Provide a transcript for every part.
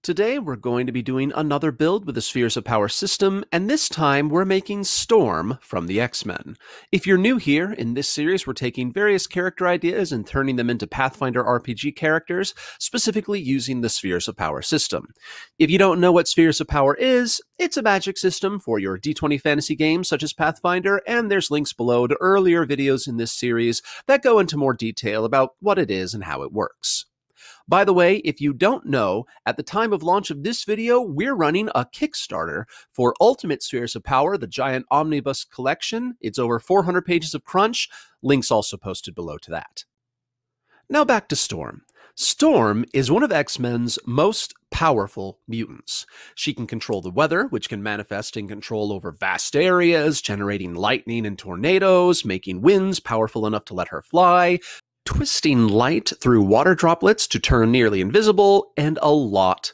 Today we're going to be doing another build with the Spheres of Power system, and this time we're making Storm from the X-Men. If you're new here, in this series we're taking various character ideas and turning them into Pathfinder RPG characters, specifically using the Spheres of Power system. If you don't know what Spheres of Power is, it's a magic system for your D20 fantasy games such as Pathfinder, and there's links below to earlier videos in this series that go into more detail about what it is and how it works. By the way, if you don't know, at the time of launch of this video, we're running a Kickstarter for Ultimate Spheres of Power, the giant omnibus collection. It's over 400 pages of crunch. Links also posted below to that. Now back to Storm. Storm is one of X-Men's most powerful mutants. She can control the weather, which can manifest in control over vast areas, generating lightning and tornadoes, making winds powerful enough to let her fly, twisting light through water droplets to turn nearly invisible, and a lot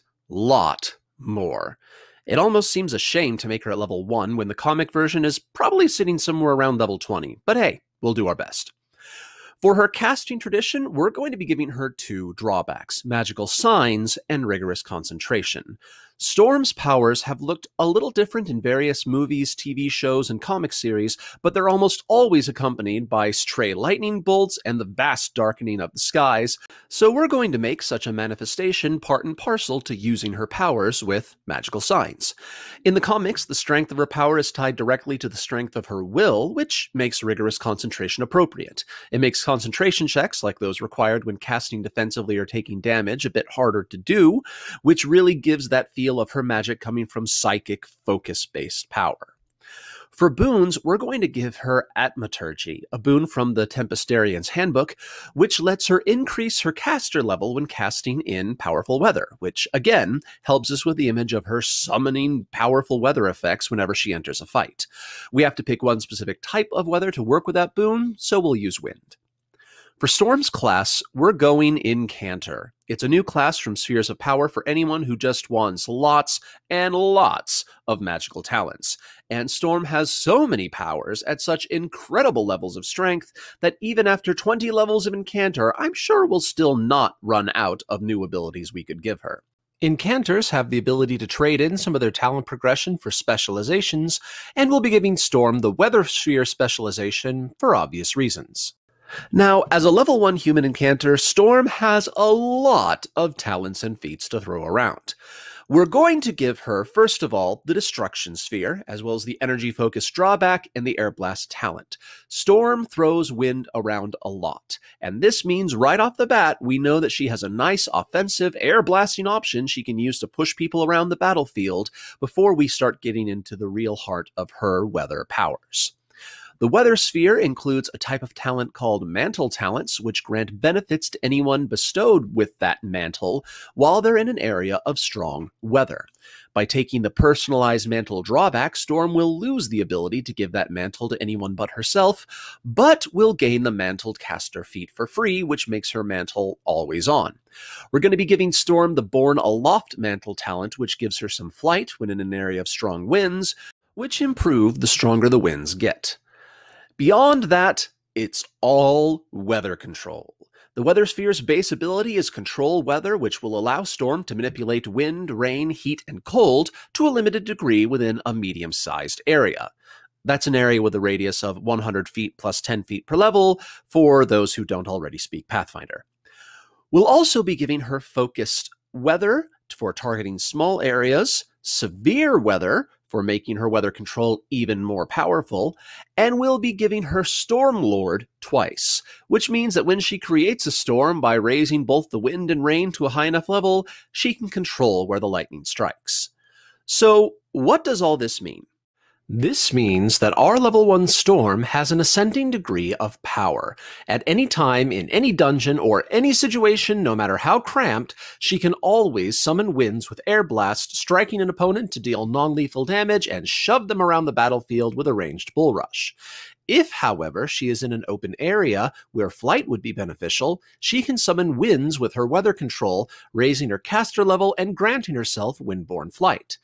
more. It almost seems a shame to make her at level 1 when the comic version is probably sitting somewhere around level 20, but hey, we'll do our best. For her casting tradition, we're going to be giving her 2 drawbacks: magical signs and rigorous concentration. Storm's powers have looked a little different in various movies, TV shows, and comic series, but they're almost always accompanied by stray lightning bolts and the vast darkening of the skies, so we're going to make such a manifestation part and parcel to using her powers with magical signs. In the comics, the strength of her power is tied directly to the strength of her will, which makes rigorous concentration appropriate. It makes concentration checks, like those required when casting defensively or taking damage, a bit harder to do, which really gives that feel of her magic coming from psychic, focus-based power. For boons, we're going to give her Atmaturgy, a boon from the Tempestarian's Handbook, which lets her increase her caster level when casting in powerful weather, which, again, helps us with the image of her summoning powerful weather effects whenever she enters a fight. We have to pick one specific type of weather to work with that boon, so we'll use wind. For Storm's class, we're going Incanter. It's a new class from Spheres of Power for anyone who just wants lots and lots of magical talents. And Storm has so many powers at such incredible levels of strength that even after 20 levels of Incanter, I'm sure we'll still not run out of new abilities we could give her. Incanters have the ability to trade in some of their talent progression for specializations, and we'll be giving Storm the Weather Sphere specialization for obvious reasons. Now, as a level 1 human incanter, Storm has a lot of talents and feats to throw around. We're going to give her, first of all, the Destruction Sphere, as well as the Energy Focus drawback and the Air Blast talent. Storm throws wind around a lot, and this means right off the bat, we know that she has a nice offensive air blasting option she can use to push people around the battlefield before we start getting into the real heart of her weather powers. The Weather Sphere includes a type of talent called Mantle Talents, which grant benefits to anyone bestowed with that mantle while they're in an area of strong weather. By taking the personalized mantle drawback, Storm will lose the ability to give that mantle to anyone but herself, but will gain the Mantled Caster feat for free, which makes her mantle always on. We're going to be giving Storm the Born Aloft Mantle talent, which gives her some flight when in an area of strong winds, which improve the stronger the winds get. Beyond that, it's all weather control. The Weather Sphere's base ability is Control Weather, which will allow Storm to manipulate wind, rain, heat, and cold to a limited degree within a medium-sized area. That's an area with a radius of 100 feet plus 10 feet per level for those who don't already speak Pathfinder. We'll also be giving her Focused Weather for targeting small areas, Severe Weather for making her weather control even more powerful, and we'll be giving her Storm Lord twice, which means that when she creates a storm by raising both the wind and rain to a high enough level, she can control where the lightning strikes. So, what does all this mean? This means that our level 1 Storm has an ascending degree of power. At any time, in any dungeon, or any situation, no matter how cramped, she can always summon winds with Air Blast, striking an opponent to deal non-lethal damage and shove them around the battlefield with a ranged bull rush. If, however, she is in an open area where flight would be beneficial, she can summon winds with her weather control, raising her caster level and granting herself windborne flight.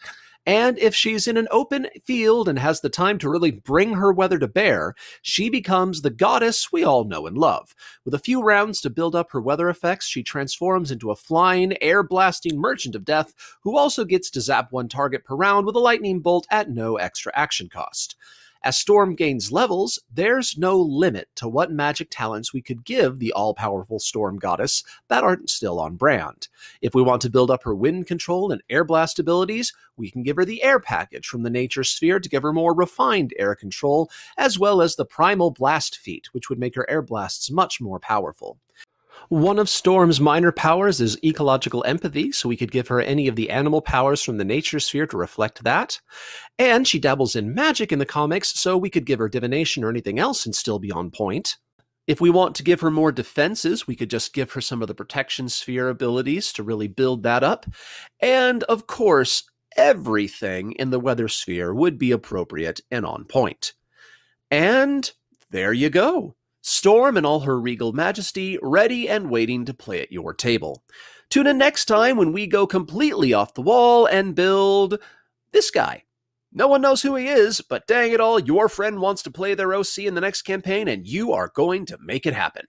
And if she's in an open field and has the time to really bring her weather to bear, she becomes the goddess we all know and love. With a few rounds to build up her weather effects, she transforms into a flying, air-blasting merchant of death who also gets to zap one target per round with a lightning bolt at no extra action cost. As Storm gains levels, there's no limit to what magic talents we could give the all-powerful Storm Goddess that aren't still on brand. If we want to build up her wind control and air blast abilities, we can give her the air package from the Nature Sphere to give her more refined air control, as well as the Primal Blast feat, which would make her air blasts much more powerful. One of Storm's minor powers is Ecological Empathy, so we could give her any of the animal powers from the Nature Sphere to reflect that. And she dabbles in magic in the comics, so we could give her Divination or anything else and still be on point. If we want to give her more defenses, we could just give her some of the Protection Sphere abilities to really build that up. And, of course, everything in the Weather Sphere would be appropriate and on point. And there you go. Storm in all her regal majesty, ready and waiting to play at your table. Tune in next time when we go completely off the wall and build this guy. No one knows who he is, but dang it all, your friend wants to play their OC in the next campaign, and you are going to make it happen.